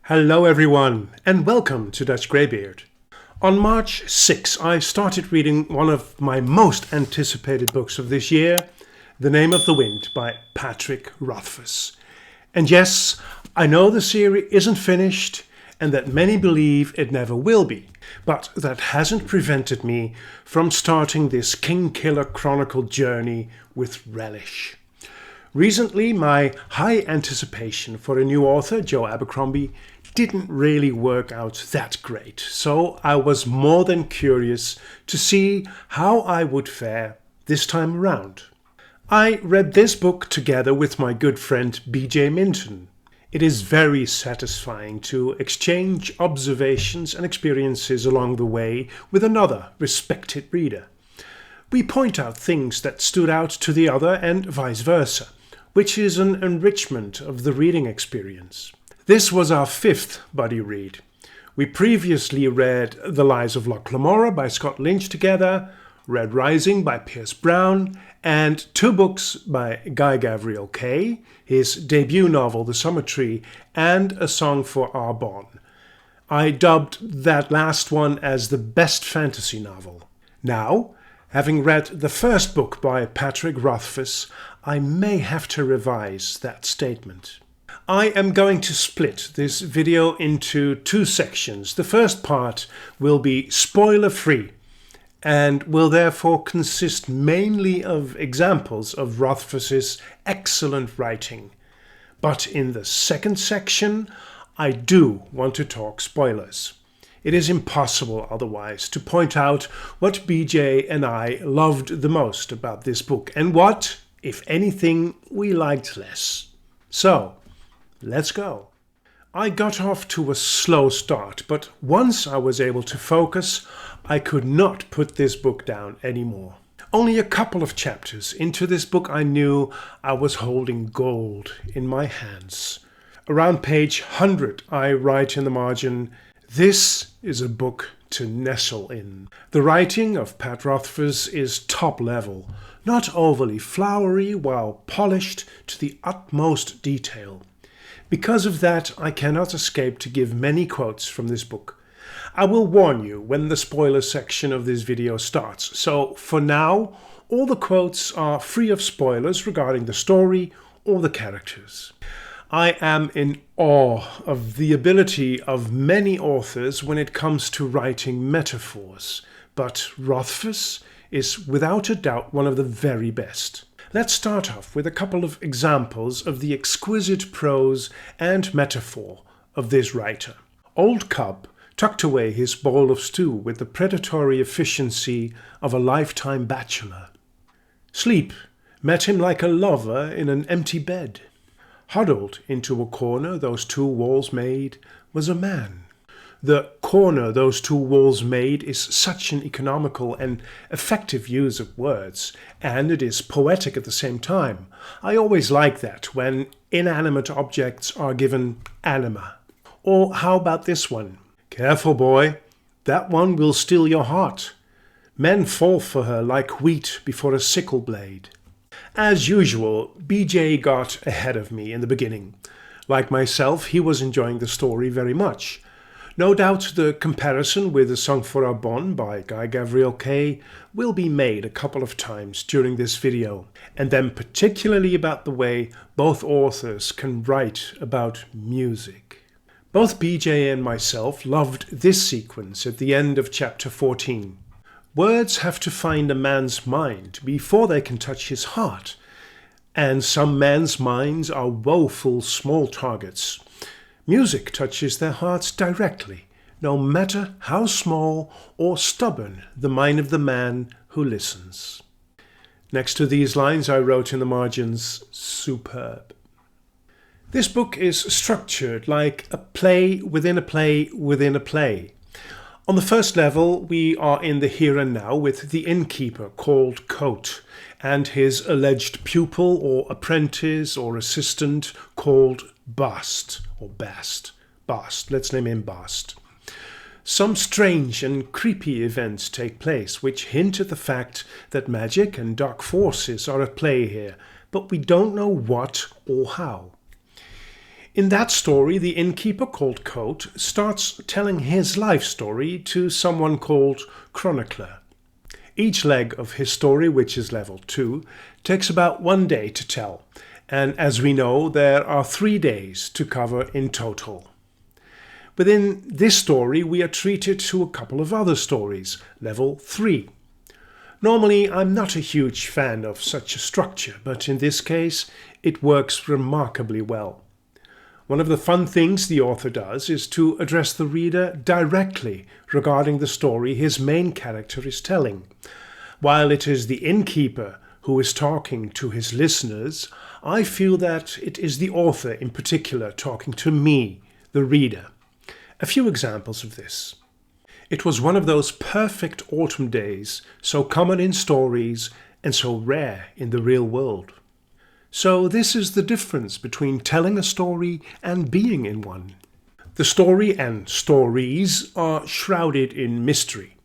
Hello everyone, and welcome to Dutch Greybeard. On March 6, I started reading one of my most anticipated books of this year, The Name of the Wind by Patrick Rothfuss. And yes, I know the series isn't finished and that many believe it never will be, but that hasn't prevented me from starting this Kingkiller Chronicle journey with relish. Recently, my high anticipation for a new author, Joe Abercrombie, didn't really work out that great, so I was more than curious to see how I would fare this time around. I read this book together with my good friend BJ Minton. It is very satisfying to exchange observations and experiences along the way with another respected reader. We point out things that stood out to the other and vice versa, which is an enrichment of the reading experience. This was our fifth buddy read. We previously read The Lies of Lamora by Lynch together, Red Rising by Pierce Brown, and two books by Gavriel Kay, his debut novel The Summer Tree, and A Song for Arbonne. I dubbed that last one as the best fantasy novel. Now, having read the first book by Patrick Rothfuss, I may have to revise that statement. I am going to split this video into two sections. The first part will be spoiler-free and will therefore consist mainly of examples of Rothfuss's excellent writing. But in the second section, I do want to talk spoilers. It is impossible otherwise to point out what BJ and I loved the most about this book and what, if anything, we liked less. So, let's go. I got off to a slow start, but once I was able to focus, I could not put this book down anymore. Only a couple of chapters into this book I knew I was holding gold in my hands. Around page 100 I write in the margin, "This is a book to nestle in." The writing of Pat Rothfuss is top level, not overly flowery while polished to the utmost detail. Because of that, I cannot escape to give many quotes from this book. I will warn you when the spoiler section of this video starts, so for now, all the quotes are free of spoilers regarding the story or the characters. I am in awe of the ability of many authors when it comes to writing metaphors, but Rothfuss is without a doubt one of the very best. Let's start off with a couple of examples of the exquisite prose and metaphor of this writer. Old Cub tucked away his bowl of stew with the predatory efficiency of a lifetime bachelor. Sleep met him like a lover in an empty bed. Huddled into a corner those two walls made was a man. The corner those two walls made is such an economical and effective use of words, and it is poetic at the same time. I always like that when inanimate objects are given anima. Or how about this one? "Careful, boy, that one will steal your heart. Men fall for her like wheat before a sickle blade." As usual, BJ got ahead of me in the beginning. Like myself, he was enjoying the story very much. No doubt the comparison with A Song for Arbonne by Gavriel Kay will be made a couple of times during this video, and then particularly about the way both authors can write about music. Both BJ and myself loved this sequence at the end of chapter 14. Words have to find a man's mind before they can touch his heart, and some men's minds are woeful small targets. Music touches their hearts directly, no matter how small or stubborn the mind of the man who listens. Next to these lines I wrote in the margins, "Superb." This book is structured like a play within a play within a play. On the first level, we are in the here and now with the innkeeper called Coat and his alleged pupil or apprentice or assistant called Bast. Let's name him Bast. Some strange and creepy events take place which hint at the fact that magic and dark forces are at play here, but we don't know what or how. In that story, the innkeeper called Coat starts telling his life story to someone called Chronicler. Each leg of his story, which is level 2, takes about 1 day to tell, and as we know, there are 3 days to cover in total. Within this story, we are treated to a couple of other stories, level 3. Normally, I'm not a huge fan of such a structure, but in this case, it works remarkably well. One of the fun things the author does is to address the reader directly regarding the story his main character is telling. While it is the innkeeper who is talking to his listeners, I feel that it is the author in particular talking to me, the reader. A few examples of this. It was one of those perfect autumn days, so common in stories and so rare in the real world. So this is the difference between telling a story and being in one. The story and stories are shrouded in mystery.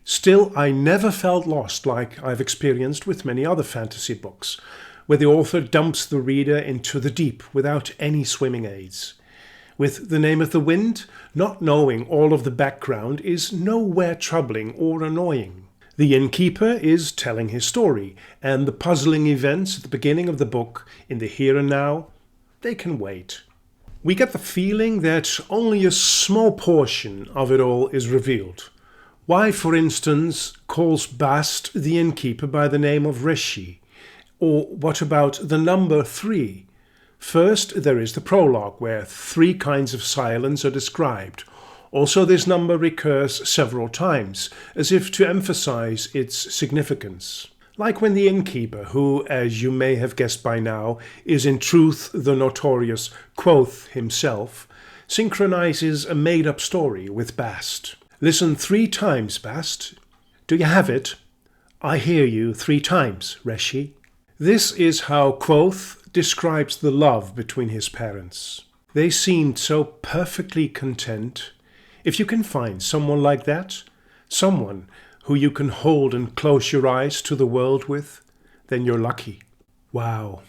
Still, I never felt lost like I've experienced with many other fantasy books, where the author dumps the reader into the deep without any swimming aids. With The Name of the Wind, not knowing all of the background is nowhere troubling or annoying. The innkeeper is telling his story, and the puzzling events at the beginning of the book, in the here and now, they can wait. We get the feeling that only a small portion of it all is revealed. Why, for instance, calls Bast the innkeeper by the name of Reshi? Or what about the number 3? First, there is the prologue, where 3 kinds of silence are described. Also, this number recurs several times, as if to emphasize its significance. Like when the innkeeper, who, as you may have guessed by now, is in truth the notorious Quoth himself, synchronizes a made-up story with Bast. Listen 3 times, Bast. Do you have it? I hear you 3 times, Reshi. This is how Quoth describes the love between his parents. They seemed so perfectly content. If you can find someone like that, someone who you can hold and close your eyes to the world with, then you're lucky. Wow.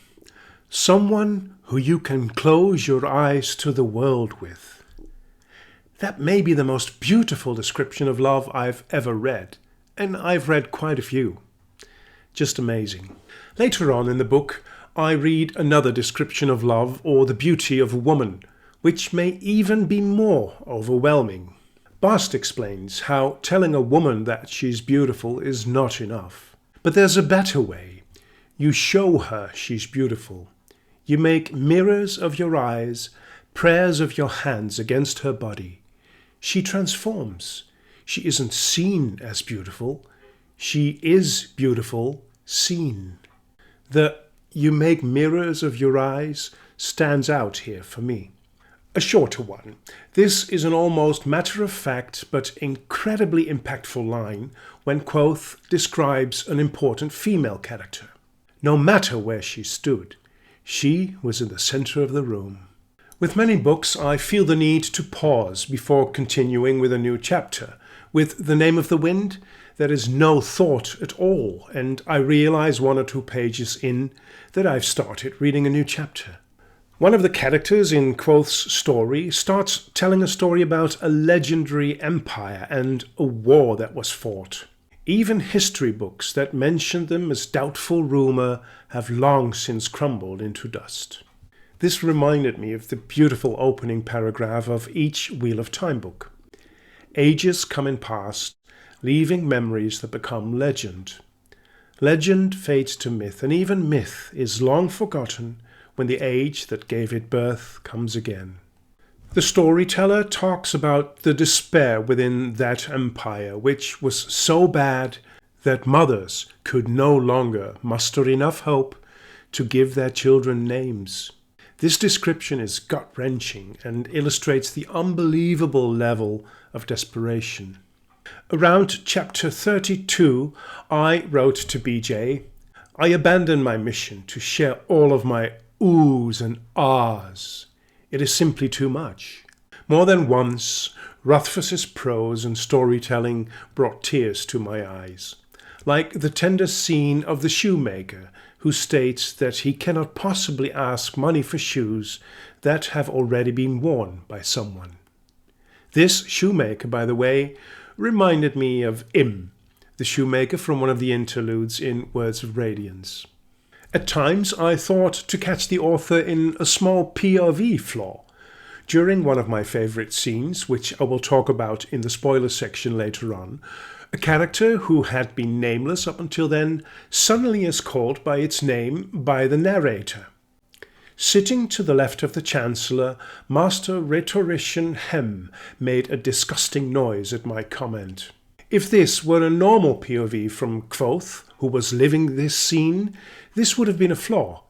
Someone who you can close your eyes to the world with. That may be the most beautiful description of love I've ever read, and I've read quite a few. Just amazing. Later on in the book, I read another description of love or the beauty of a woman, which may even be more overwhelming. Bast explains how telling a woman that she's beautiful is not enough. But there's a better way. You show her she's beautiful. You make mirrors of your eyes, prayers of your hands against her body. She transforms. She isn't seen as beautiful. She is beautiful, seen. The "you make mirrors of your eyes" stands out here for me. A shorter one. This is an almost matter-of-fact but incredibly impactful line when Quoth describes an important female character. No matter where she stood, she was in the center of the room. With many books, I feel the need to pause before continuing with a new chapter. With The Name of the Wind, there is no thought at all, and I realize 1 or 2 pages in that I've started reading a new chapter. One of the characters in Quoth's story starts telling a story about a legendary empire and a war that was fought. Even history books that mention them as doubtful rumor have long since crumbled into dust. This reminded me of the beautiful opening paragraph of each Wheel of Time book. Ages come and pass, leaving memories that become legend. Legend fades to myth, and even myth is long forgotten when the age that gave it birth comes again. The storyteller talks about the despair within that empire, which was so bad that mothers could no longer muster enough hope to give their children names. This description is gut-wrenching and illustrates the unbelievable level of desperation. Around chapter 32, I wrote to BJ, "I abandon my mission to share all of my oohs and ahs. It is simply too much." More than once, Rothfuss's prose and storytelling brought tears to my eyes. like the tender scene of the shoemaker who states that he cannot possibly ask money for shoes that have already been worn by someone. This shoemaker, by the way, reminded me of Im, the shoemaker from one of the interludes in Words of Radiance. At times I thought to catch the author in a small POV flaw. During one of my favourite scenes, which I will talk about in the spoiler section later on, a character who had been nameless up until then suddenly is called by its name by the narrator. Sitting to the left of the Chancellor, Master Rhetorician Hem made a disgusting noise at my comment. If this were a normal POV from Kvothe, who was living this scene, this would have been a flaw.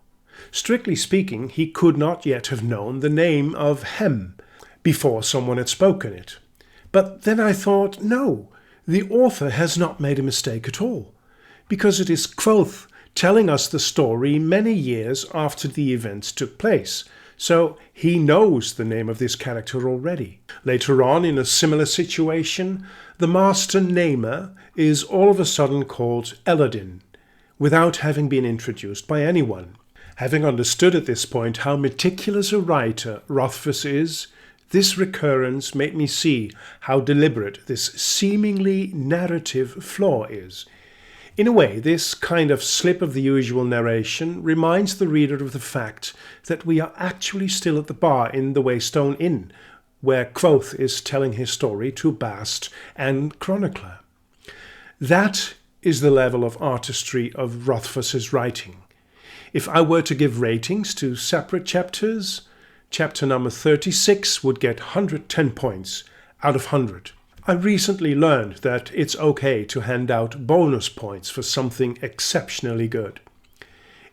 Strictly speaking, he could not yet have known the name of Hem before someone had spoken it. But then I thought, no, the author has not made a mistake at all, because it is Kvothe telling us the story many years after the events took place, so he knows the name of this character already. Later on, in a similar situation, the master namer is all of a sudden called Eladin, without having been introduced by anyone. Having understood at this point how meticulous a writer Rothfuss is, this recurrence made me see how deliberate this seemingly narrative flaw is. In a way, this kind of slip of the usual narration reminds the reader of the fact that we are actually still at the bar in the Waystone Inn, where Kvothe is telling his story to Bast and Chronicler. That is the level of artistry of Rothfuss's writing. If I were to give ratings to separate chapters, chapter number 36 would get 110 points out of 100. I recently learned that it's okay to hand out bonus points for something exceptionally good.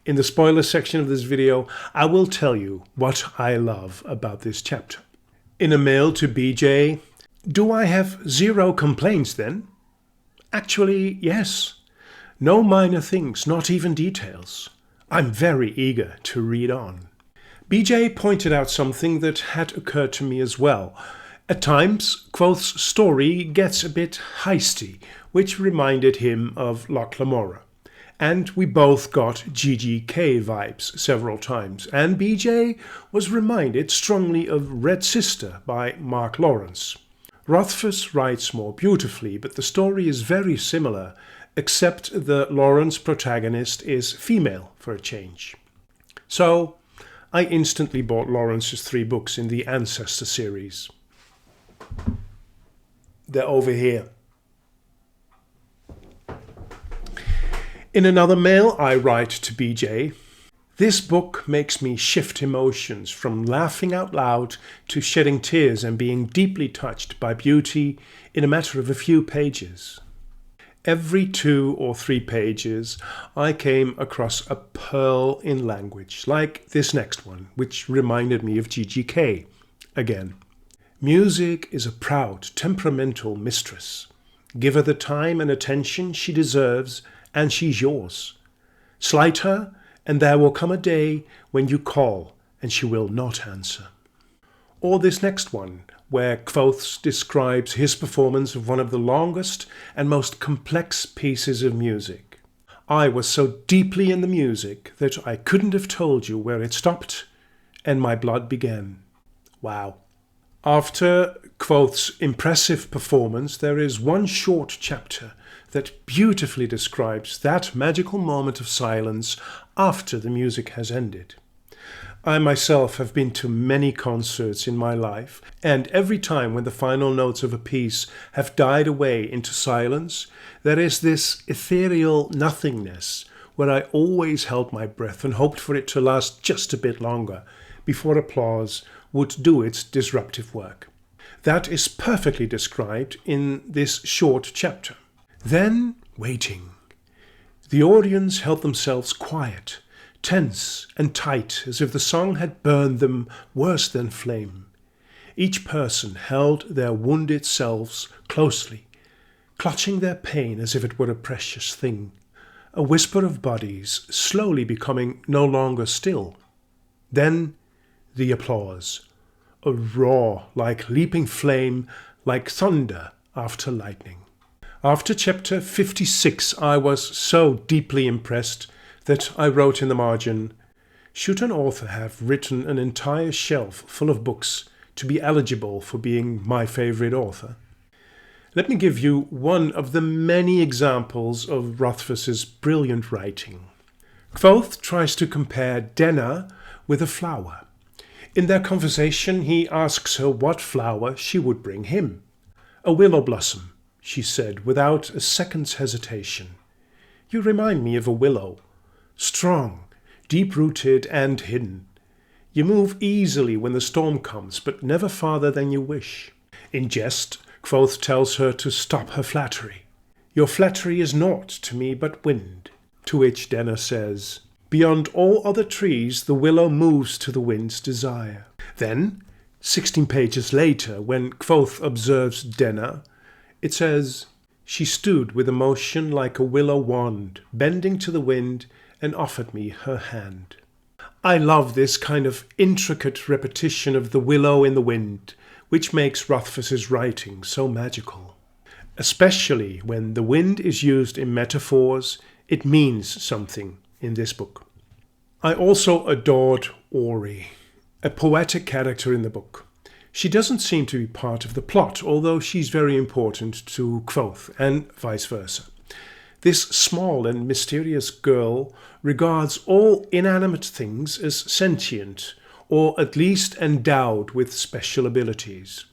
In the spoiler section of this video, I will tell you what I love about this chapter. In a mail to BJ, do I have 0 complaints then? Actually, yes. No minor things, not even details. I'm very eager to read on. BJ pointed out something that had occurred to me as well. At times, Kvothe's story gets a bit heisty, which reminded him of Locke Lamora. And we both got GGK vibes several times, and BJ was reminded strongly of Red Sister by Mark Lawrence. Rothfuss writes more beautifully, but the story is very similar, except the Lawrence protagonist is female for a change. So, I instantly bought Lawrence's 3 books in the Ancestor series. They're over here. In another mail, I write to BJ, this book makes me shift emotions from laughing out loud to shedding tears and being deeply touched by beauty in a matter of a few pages. Every 2 or 3 pages, I came across a pearl in language, like this next one, which reminded me of GGK again. Music is a proud, temperamental mistress. Give her the time and attention she deserves, and she's yours. Slight her, and there will come a day when you call, and she will not answer. Or this next one, where Kvothe describes his performance of one of the longest and most complex pieces of music. I was so deeply in the music that I couldn't have told you where it stopped, and my blood began. Wow. After Kvothe's impressive performance, there is one short chapter that beautifully describes that magical moment of silence after the music has ended. I myself have been to many concerts in my life, and every time when the final notes of a piece have died away into silence, there is this ethereal nothingness where I always held my breath and hoped for it to last just a bit longer before applause would do its disruptive work. That is perfectly described in this short chapter. Then, waiting. The audience held themselves quiet, tense and tight, as if the song had burned them worse than flame. Each person held their wounded selves closely, clutching their pain as if it were a precious thing. A whisper of bodies slowly becoming no longer still. Then the applause. A roar like leaping flame, like thunder after lightning. After chapter 56, I was so deeply impressed that I wrote in the margin, "Should an author have written an entire shelf full of books to be eligible for being my favorite author?" Let me give you one of the many examples of Rothfuss's brilliant writing. Kvothe tries to compare Denna with a flower. In their conversation, he asks her what flower she would bring him. "A willow blossom," she said without a second's hesitation. "You remind me of a willow. Strong, deep-rooted and hidden. You move easily when the storm comes, but never farther than you wish." In jest, Kvothe tells her to stop her flattery. "Your flattery is naught to me but wind." To which Denna says, "Beyond all other trees the willow moves to the wind's desire." Then, 16 pages later, when Kvothe observes Denna, it says, "She stood with a motion like a willow wand, bending to the wind, and offered me her hand." I love this kind of intricate repetition of the willow in the wind, which makes Rothfuss's writing so magical. Especially when the wind is used in metaphors, it means something in this book. I also adored Ori, a poetic character in the book. She doesn't seem to be part of the plot, although she's very important to Kvothe, and vice versa. This small and mysterious girl regards all inanimate things as sentient, or at least endowed with special abilities.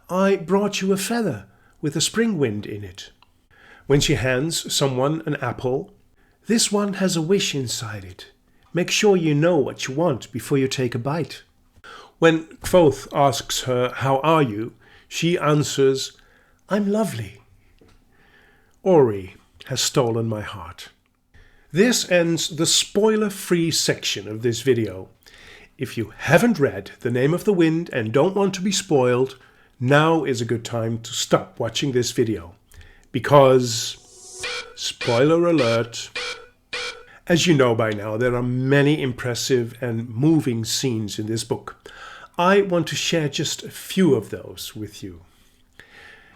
"I brought you a feather with a spring wind in it." When she hands someone an apple, "This one has a wish inside it. Make sure you know what you want before you take a bite." When Kvothe asks her, "How are you?" she answers, "I'm lovely." Ori has stolen my heart. This ends the spoiler-free section of this video. If you haven't read The Name of the Wind and don't want to be spoiled, now is a good time to stop watching this video. Because, spoiler alert, as you know by now, there are many impressive and moving scenes in this book. I want to share just a few of those with you.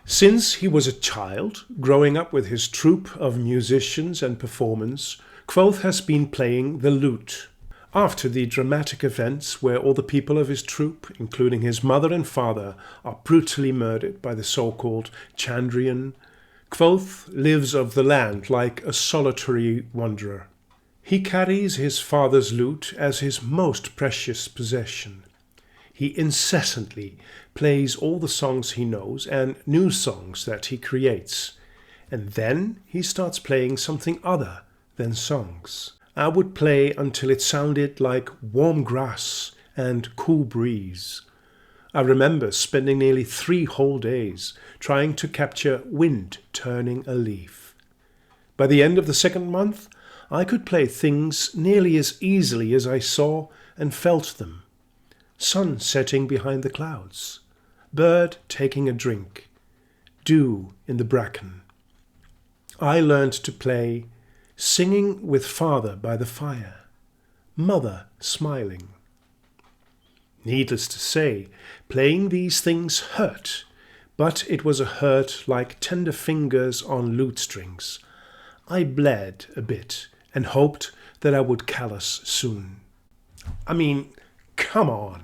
Since he was a child, growing up with his troupe of musicians and performers, Kvothe has been playing the lute. After the dramatic events where all the people of his troupe, including his mother and father, are brutally murdered by the so-called Chandrian, Kvothe lives of the land like a solitary wanderer. He carries his father's lute as his most precious possession. He incessantly plays all the songs he knows and new songs that he creates. And then he starts playing something other than songs. I would play until it sounded like warm grass and cool breeze. I remember spending nearly 3 whole days trying to capture wind turning a leaf. By the end of the 2nd month, I could play things nearly as easily as I saw and felt them. Sun setting behind the clouds, bird taking a drink, dew in the bracken. I learned to play singing with father by the fire, mother smiling. Needless to say, playing these things hurt, but it was a hurt like tender fingers on lute strings. I bled a bit and hoped that I would callous soon. I mean, come on.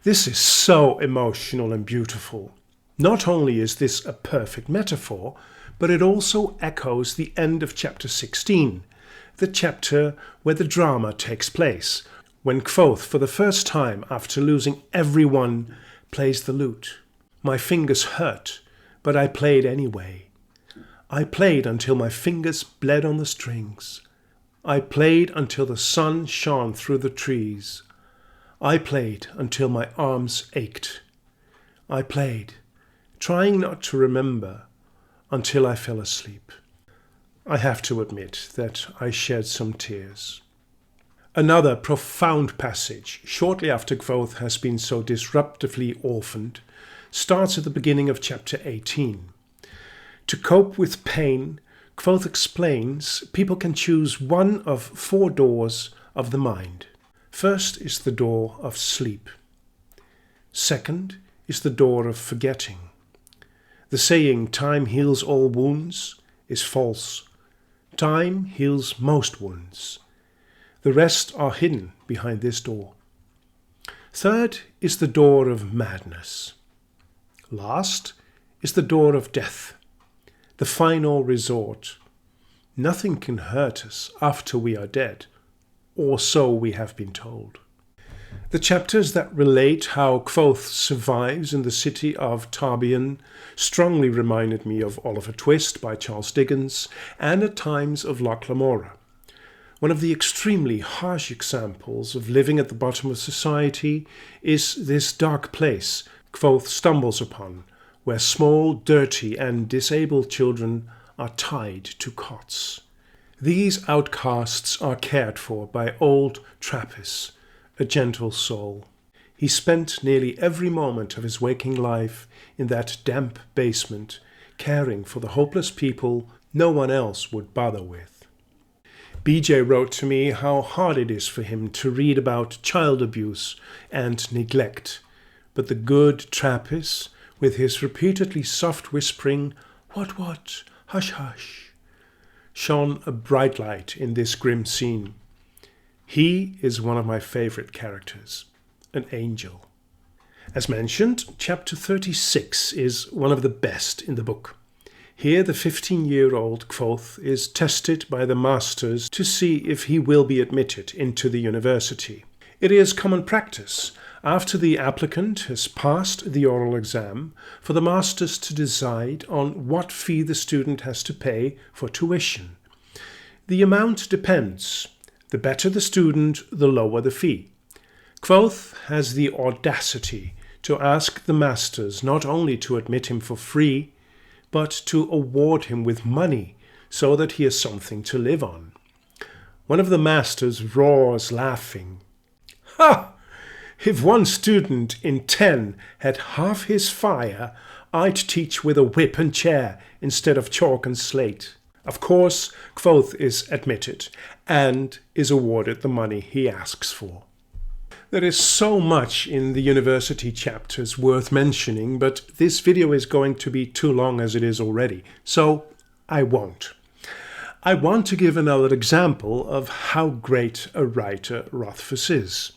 This is so emotional and beautiful. Not only is this a perfect metaphor, but it also echoes the end of chapter 16, the chapter where the drama takes place, when Kvothe, for the first time after losing everyone, plays the lute. My fingers hurt, but I played anyway. I played until my fingers bled on the strings. I played until the sun shone through the trees. I played until my arms ached. I played, trying not to remember, until I fell asleep. I have to admit that I shed some tears. Another profound passage, shortly after Kvothe has been so disruptively orphaned, starts at the beginning of chapter 18. To cope with pain, Kvothe explains people can choose one of 4 doors of the mind. First is the door of sleep. Second is the door of forgetting. The saying, "time heals all wounds," is false. Time heals most wounds. The rest are hidden behind this door. Third is the door of madness. Last is the door of death, the final resort. Nothing can hurt us after we are dead, or so we have been told. The chapters that relate how Kvothe survives in the city of Tarbean strongly reminded me of Oliver Twist by Charles Dickens and at times of Locke Lamora. One of the extremely harsh examples of living at the bottom of society is this dark place Kvothe stumbles upon, where small, dirty and disabled children are tied to cots. These outcasts are cared for by old Trappist, a gentle soul. He spent nearly every moment of his waking life in that damp basement, caring for the hopeless people no one else would bother with. BJ wrote to me how hard it is for him to read about child abuse and neglect, but the good Trappist, with his repeatedly soft whispering, what, hush, hush, shone a bright light in this grim scene. He is one of my favorite characters, an angel. As mentioned, chapter 36 is one of the best in the book. Here the 15-year-old Kvothe is tested by the masters to see if he will be admitted into the university. It is common practice, after the applicant has passed the oral exam, for the masters to decide on what fee the student has to pay for tuition. The amount depends. The better the student, the lower the fee. Kvothe has the audacity to ask the masters not only to admit him for free, but to award him with money so that he has something to live on. One of the masters roars, laughing, "Ha! If one student in 10 had half his fire, I'd teach with a whip and chair instead of chalk and slate." Of course, Kvothe is admitted and is awarded the money he asks for. There is so much in the university chapters worth mentioning, but this video is going to be too long as it is already, so I won't. I want to give another example of how great a writer Rothfuss is.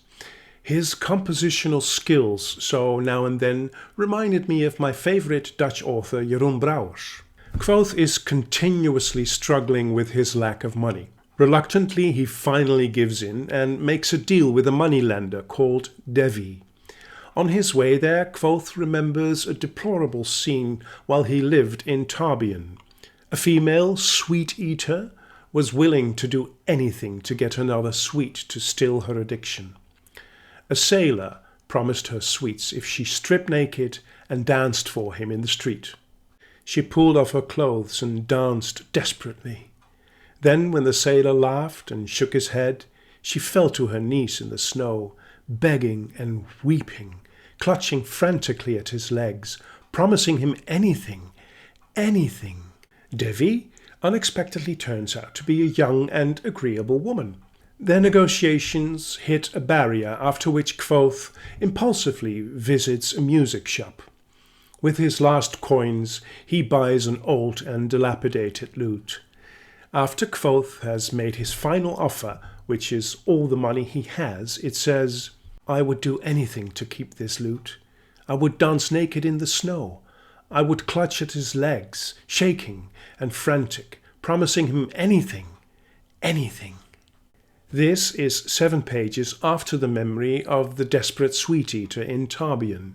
His compositional skills, so now and then, reminded me of my favorite Dutch author Jeroen Brouwers. Kvothe is continuously struggling with his lack of money. Reluctantly, he finally gives in and makes a deal with a moneylender called Devi. On his way there, Kvothe remembers a deplorable scene while he lived in Tarbean. A female sweet-eater was willing to do anything to get another sweet to still her addiction. A sailor promised her sweets if she stripped naked and danced for him in the street. She pulled off her clothes and danced desperately. Then, when the sailor laughed and shook his head, she fell to her knees in the snow, begging and weeping, clutching frantically at his legs, promising him anything, anything. Devi unexpectedly turns out to be a young and agreeable woman. Their negotiations hit a barrier, after which Kvothe impulsively visits a music shop. With his last coins, he buys an old and dilapidated lute. After Kvothe has made his final offer, which is all the money he has, it says, "I would do anything to keep this lute. I would dance naked in the snow. I would clutch at his legs, shaking and frantic, promising him anything, anything." This is 7 pages after the memory of the desperate sweet-eater in Tarbean.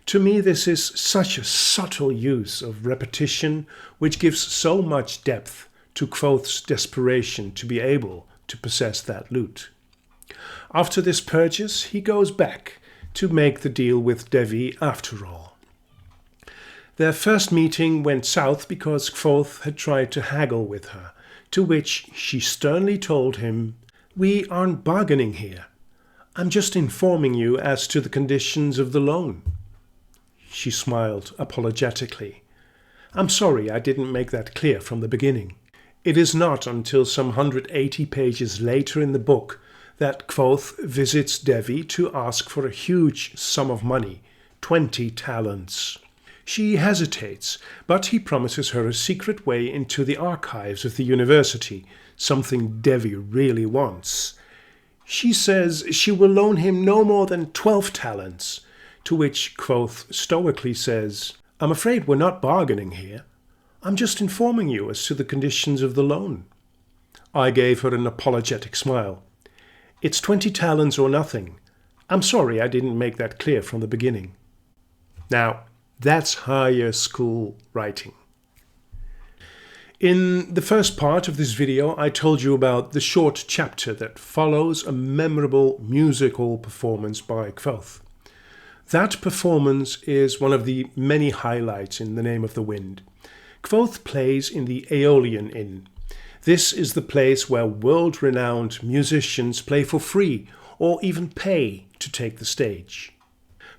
To me, this is such a subtle use of repetition, which gives so much depth to Kvothe's desperation to be able to possess that lute. After this purchase, he goes back to make the deal with Devi after all. Their first meeting went south because Kvothe had tried to haggle with her, to which she sternly told him, "We aren't bargaining here. I'm just informing you as to the conditions of the loan." She smiled apologetically. "I'm sorry I didn't make that clear from the beginning." It is not until some 180 pages later in the book that Kvothe visits Devi to ask for a huge sum of money, 20 talents. She hesitates, but he promises her a secret way into the archives of the university, something Devi really wants. She says she will loan him no more than 12 talents, to which Kvothe stoically says, "I'm afraid we're not bargaining here. I'm just informing you as to the conditions of the loan." I gave her an apologetic smile. "It's 20 talents or nothing. I'm sorry I didn't make that clear from the beginning." Now, that's higher school writing. In the first part of this video, I told you about the short chapter that follows a memorable musical performance by Kvothe. That performance is one of the many highlights in The Name of the Wind. Kvothe plays in the Aeolian Inn. This is the place where world-renowned musicians play for free or even pay to take the stage.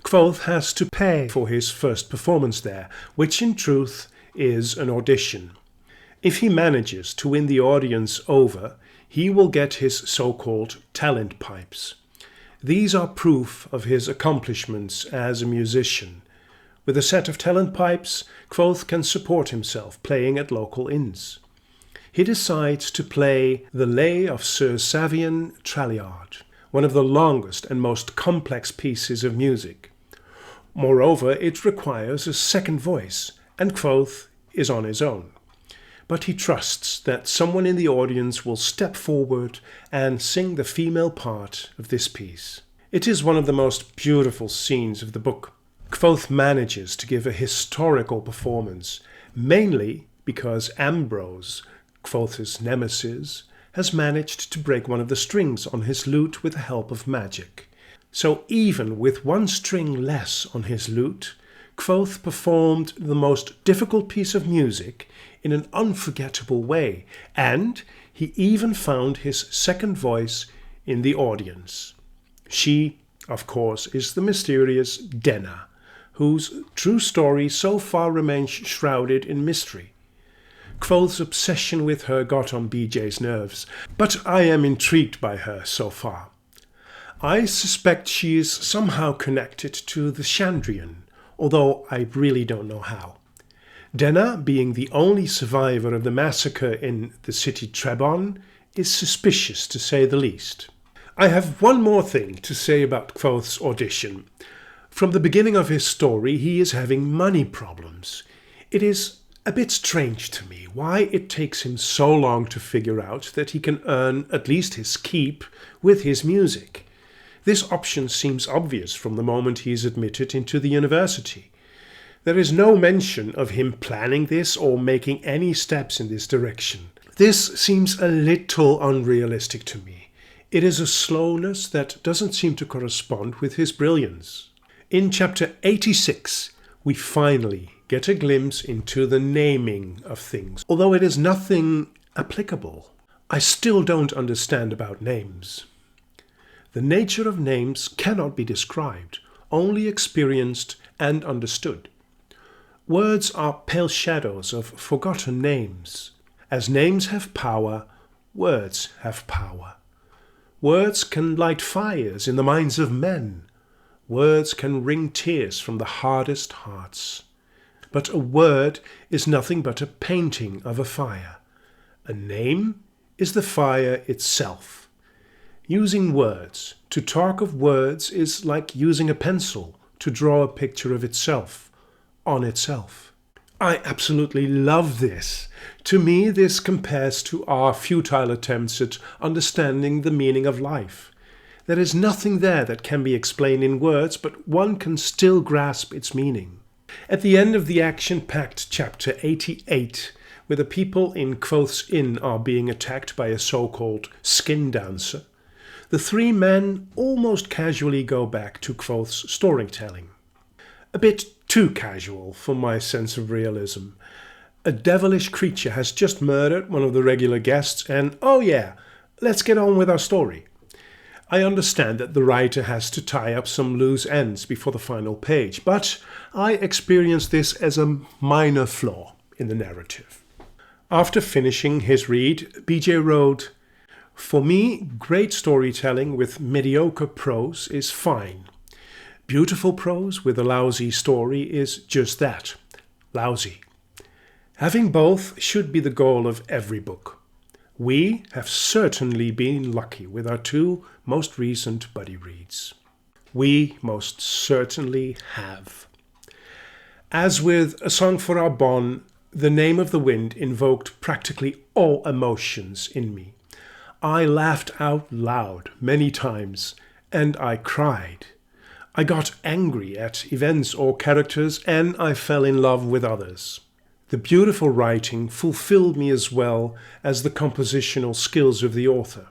Kvothe has to pay for his first performance there, which in truth is an audition. If he manages to win the audience over, he will get his so-called talent pipes. These are proof of his accomplishments as a musician. With a set of talent pipes, Kvothe can support himself playing at local inns. He decides to play the Lay of Sir Savian Tralliard, one of the longest and most complex pieces of music. Moreover, it requires a second voice, and Kvothe is on his own. But he trusts that someone in the audience will step forward and sing the female part of this piece. It is one of the most beautiful scenes of the book. Kvothe manages to give a historical performance, mainly because Ambrose, Kvothe's nemesis, has managed to break one of the strings on his lute with the help of magic. So even with one string less on his lute, Kvothe performed the most difficult piece of music in an unforgettable way, and he even found his second voice in the audience. She, of course, is the mysterious Denna, whose true story so far remains shrouded in mystery. Kvothe's obsession with her got on BJ's nerves, but I am intrigued by her so far. I suspect she is somehow connected to the Chandrian, although I really don't know how. Denna, being the only survivor of the massacre in the city Trebon, is suspicious to say the least. I have one more thing to say about Kvothe's audition. From the beginning of his story, he is having money problems. It is a bit strange to me why it takes him so long to figure out that he can earn at least his keep with his music. This option seems obvious from the moment he is admitted into the university. There is no mention of him planning this or making any steps in this direction. This seems a little unrealistic to me. It is a slowness that doesn't seem to correspond with his brilliance. In chapter 86, we finally get a glimpse into the naming of things. Although it is nothing applicable, I still don't understand about names. The nature of names cannot be described, only experienced and understood. Words are pale shadows of forgotten names. As names have power, words have power. Words can light fires in the minds of men. Words can wring tears from the hardest hearts. But a word is nothing but a painting of a fire. A name is the fire itself. Using words to talk of words is like using a pencil to draw a picture of itself, on itself. I absolutely love this. To me, this compares to our futile attempts at understanding the meaning of life. There is nothing there that can be explained in words, but one can still grasp its meaning. At the end of the action-packed chapter 88, where the people in Kvothe's inn are being attacked by a so-called skin dancer, the three men almost casually go back to Kvothe's storytelling. A bit too casual for my sense of realism. A devilish creature has just murdered one of the regular guests and, oh yeah, let's get on with our story. I understand that the writer has to tie up some loose ends before the final page, but I experience this as a minor flaw in the narrative. After finishing his read, BJ wrote, "For me, great storytelling with mediocre prose is fine. Beautiful prose with a lousy story is just that, lousy. Having both should be the goal of every book. We have certainly been lucky with our two most recent buddy reads. We most certainly have. As with A Song for Arbonne, The Name of the Wind invoked practically all emotions in me. I laughed out loud many times, and I cried. I got angry at events or characters, and I fell in love with others. The beautiful writing fulfilled me as well as the compositional skills of the author.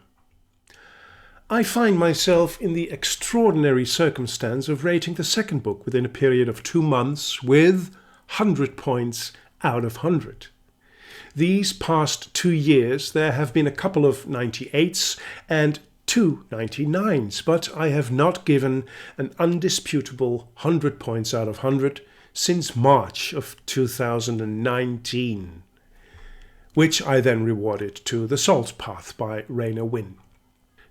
I find myself in the extraordinary circumstance of rating the second book within a period of 2 months with 100 points out of 100. These past 2 years there have been a couple of 98s and 2 99s, but I have not given an undisputable 100 points out of 100 since March of 2019, which I then rewarded to The Salt Path by Raina Wynn.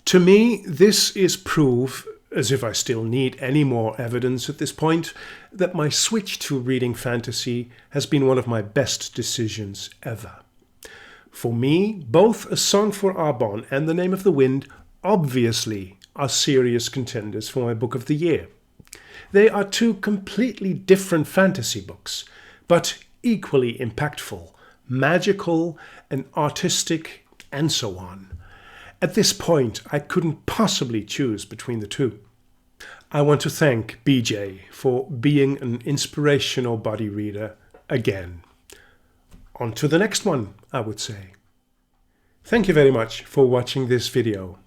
To me, this is proof, as if I still need any more evidence at this point, that my switch to reading fantasy has been one of my best decisions ever. For me, both A Song for Arbonne and The Name of the Wind obviously are serious contenders for my book of the year. They are two completely different fantasy books, but equally impactful, magical and artistic, and so on. At this point, I couldn't possibly choose between the two. I want to thank BJ for being an inspirational buddy reader again. On to the next one, I would say. Thank you very much for watching this video.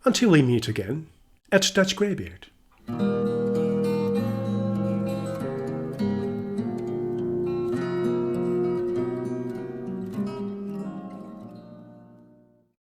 Until we meet again at Dutch Greybeard.